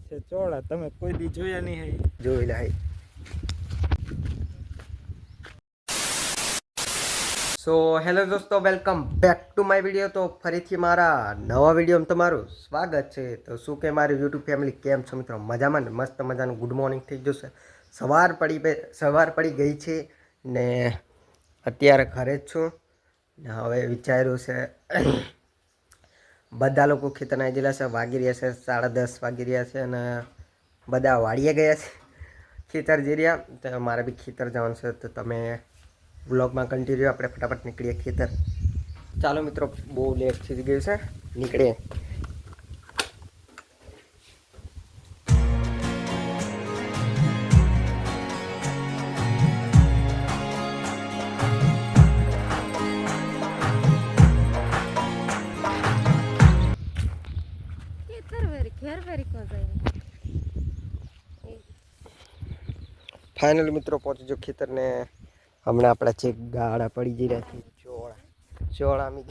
છે ચોળા, તમે કોઈ દી જોયા નહીં હે? જોયેલા હે. સો હેલો દોસ્તો, welcome back to my video. તો ફરીથી મારા નવા વિડીયોમાં તમારું સ્વાગત છે. તો શું કે મારી યુટ્યુબ ફેમિલી કેમ છો મિત્રો? મજામાં ને? મસ્ત મજાનું ગુડ મોર્નિંગ થઈ જશે. સવાર પડી ગઈ છે ને અત્યારે ઘરે જ છું ને હવે વિચાર્યું છે બધા લોકો ખેતરના ગયેલા છે, વાગી રહ્યા છે 10:30 વાગી રહ્યા છે અને બધા વાડીએ ગયા છે ખેતર જઈ રહ્યા. તો મારે બી ખેતર જવાનું છે, તો તમે વ્લોગમાં કન્ટિન્યુ. આપણે ફટાફટ નીકળીએ ખેતર. ચાલો મિત્રો, બહુ લેટ થઈ ગયું છે, નીકળીએ. ફાઇનલ મિત્રો પહોંચી જો ખેતરને. હમણાં આપણા છે ગાળા પડી જઈ રહ્યા છે ચોળામાં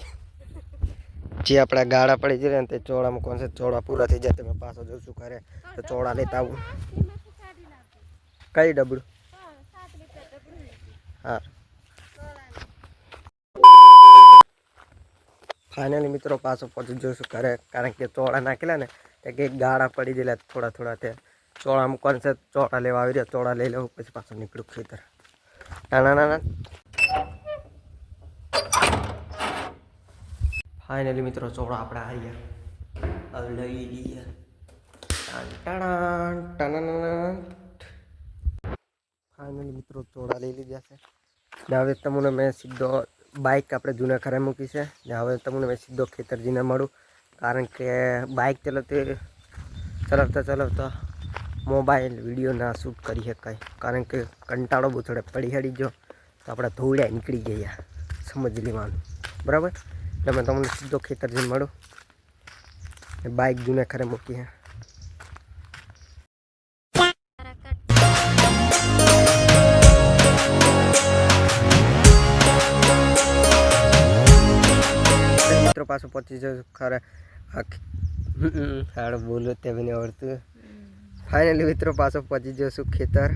જે આપણા ગાળા પડી જઈ રહ્યા ને તે ચોળામાં કોણ છે, ચોળા પૂરા થઈ જાય તમે પાછો જશું ઘરે તો ચોળા લેતા આવું. કઈ ડબડું? હા ફાઇનલી મિત્રો પાછો પહોંચી જઈશું ઘરે, કારણ કે ચોળા નાખેલા ને તે કંઈક ગાળા પડી ગયેલા થોડા તે ચોળામાં કોણ છે, ચોળા લેવા આવી રહ્યા. ચોળા લઈ લઉં પછી પાછું નીકળું ખેતર. ના ફાઇનલી મિત્રો ચોળા આપણે આવ્યા, હવે લઈ લઈએ. ફાઇનલી મિત્રો ચોળા લઈ લીધા છે ને હવે તમને મેં સીધો બાઇક આપણે જૂના ઘરે મૂકી છે ને હવે તમને મેં સીધો ખેતરજીને મળું, કારણ કે બાઇક ચલાવતા મોબાઈલ વિડીયો ના શૂટ કરી શકાય, કારણ કે કંટાળો બહુ ચડે. પડી હડી જો તો આપણે ધોળ્યા નીકળી ગયા, સમજી લેવાનું બરાબર. એટલે મેં તમને સીધો ખેતરજીને મળું, બાઇક જૂના ઘરે મૂકી હે. મિત્રો પાછું પહોંચી જશું ખરે. હાડ બોલો તે બી નહીં આવડતું. ફાઇનલી મિત્રો પાછો પહોંચી જશું ખેતર.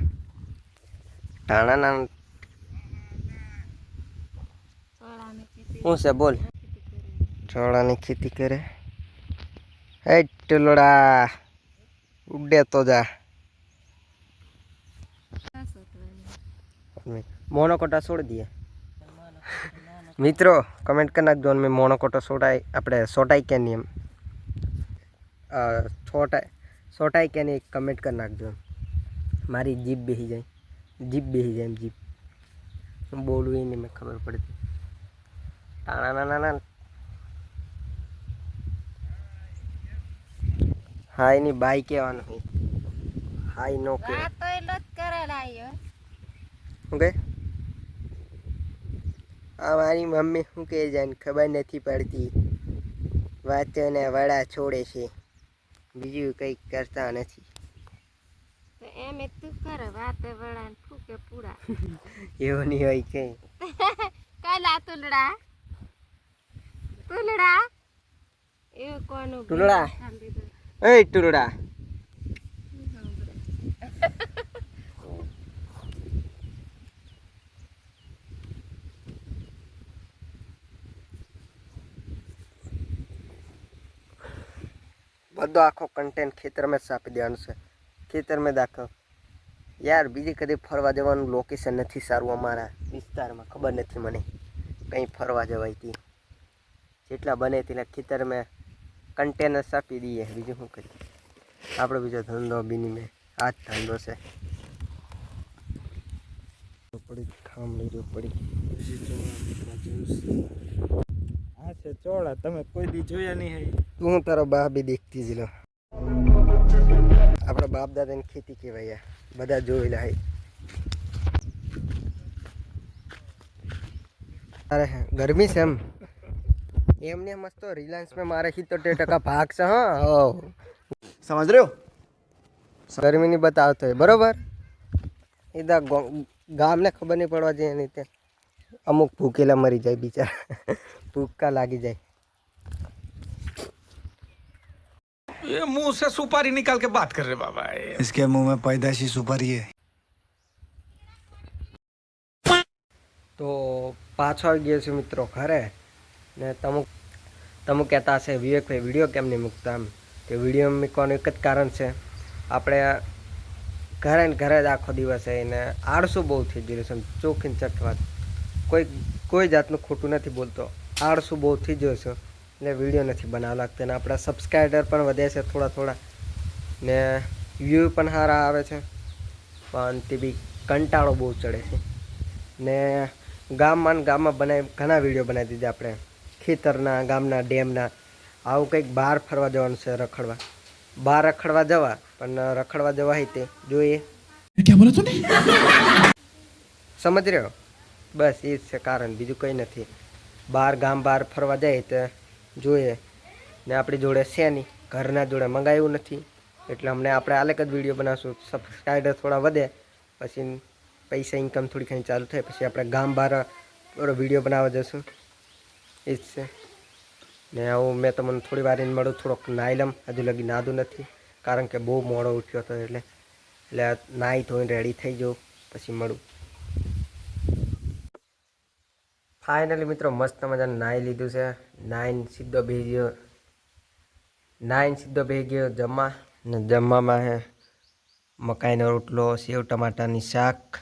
શું છે બોલ? ચોળાની ખેતી કરે. હે ટુલડા ઉડે તો જા. મોનોકોટા છોડી દઈએ મિત્રો, કમેન્ટ કરી નાખજો મેં મોનોકોટો સોટાઈ કે નહીં, એમ સોટાઈ કે નહીં કમેન્ટ કરી નાખજો. મારી જીભ બેસી જાય એમ જીભ હું બોલું એ નહીં મેં ખબર પડતી. ના હા એની બાઈ કહેવાનું હોય, હાઈ નો કે શું કે મારી મમ્મી શું કહે જાય ખબર નથી પડતી. વાંચોને વડા છોડે છે, બીજું કંઈક કરતા નથી. એવું નહીં હોય કઈ. ટુલડા એ ટુલડા બધો આખો કન્ટેન્ટ ખેતરમાં જ આપી દેવાનું છે. ખેતરમાં દાખલ યાર, બીજી કદી ફરવા જવાનું લોકેશન નથી સારું અમારા વિસ્તારમાં. ખબર નથી મને કંઈ ફરવા જવાયથી. જેટલા બને તેટલા ખેતરમાં કન્ટેનર્સ આપી દઈએ, બીજું શું કરીએ. આપણો બીજો ધંધો બીની મેં આ જ ધંધો છે. હા છે ચોળા, તમે કોઈ દી જોયા નહીં હે? તું તારો બાપ બી દેખતી જ લો. આપણા બાપ દાદાની ખેતી કહેવાય, બધા જોયેલા હે. અરે ગરમી છે એમને મસ્ત રિલાયન્સ में મારે 70% ભાગ છે. હા સમજ રહ્યો, ગરમી ની બતાવતો હોય બરોબર. એદા ગામને ખબર નહીં પડવા જોઈએ નહીં તે અમુક ભૂખેલા મરી જાય બિચારા, ભૂખા લાગી જાય. ये मुंह से सुपारी निकाल के बात कर रहे बाबा इसके मुंह में पैदाशी सुपारी है। તો પાછો આવી ગયો છું મિત્રો ઘરે ને તમે કહેતા હશે વિવેકભાઈ વિડીયો કેમ નહીં મૂકતા એમ કે વિડીયો મૂકવાનું એક જ કારણ છે આપણે ઘરે ને ઘરે જ આખો દિવસ ને આળસું બહુ થઈ ગયેલું છે ચોખ્ખી ચટવાત કોઈ જાતનું ખોટું નથી બોલતો આળસું બહુ થઈ ગયો છે એટલે વિડીયો નથી બનાવવા લાગતા ને આપણા સબસ્ક્રાઈબર પણ વધે છે થોડા ને વ્યૂ પણ સારા આવે છે પણ તે બી કંટાળો બહુ ચડે છે ને ગામમાં બનાવી ઘણા વિડીયો બનાવી દીધા આપણે ખેતરના ગામના ડેમના આવું કંઈક બહાર ફરવા જવાનું છે બહાર રખડવા જવા પણ રખડવા જવા હોય તે જોઈએ સમજ રહ્યો બસ એ જ છે કારણ બીજું કંઈ નથી ગામ બહાર ફરવા જાય તો જોઈએ ને આપણી જોડે છે નહીં ઘરના જોડે મંગાવ્યું નથી એટલે અમને આપણે આલેક જ વિડીયો બનાવશું સબસ્ક્રાઈબર થોડા વધે પછી પૈસા ઇન્કમ થોડી ઘણી ચાલુ થાય પછી આપણે ગામ બહાર વિડીયો બનાવવા જશું એ જ છે ને હું મેં તમને થોડી વાર મળું થોડોક નાહી લમ હજુ લગી નાદું નથી કારણ કે બહુ મોડો ઉઠ્યો હતો એટલે નાહી ધોઈને રેડી થઈ જાઉં પછી મળું ફાઇનલી મિત્રો મસ્ત મજાનું નાહી લીધું છે નાહીને સીધો બેસી ગયો જમવા ને જમવામાં હે મકાઈનો રોટલો સેવ ટમાટાની શાક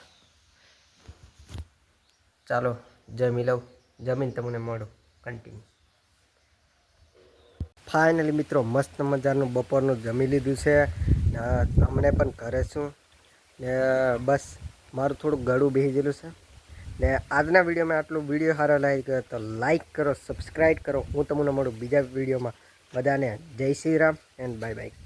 ચાલો જમી લઉં જમીને તમને મળું કન્ટિન્યુ ફાઇનલી મિત્રો મસ્ત મજાનું બપોરનું જમી લીધું છે અમને પણ ઘરે છું ને બસ મારું થોડુંક ગળું બેસી ગયેલું છે ને આજના વિડીયોમાં આટલું વિડીયો સારો લાગ્યો તો લાઈક કરો સબસ્ક્રાઈબ કરો હું તમને મળું બીજા વિડીયોમાં બધાને જય Shri Ram and bye bye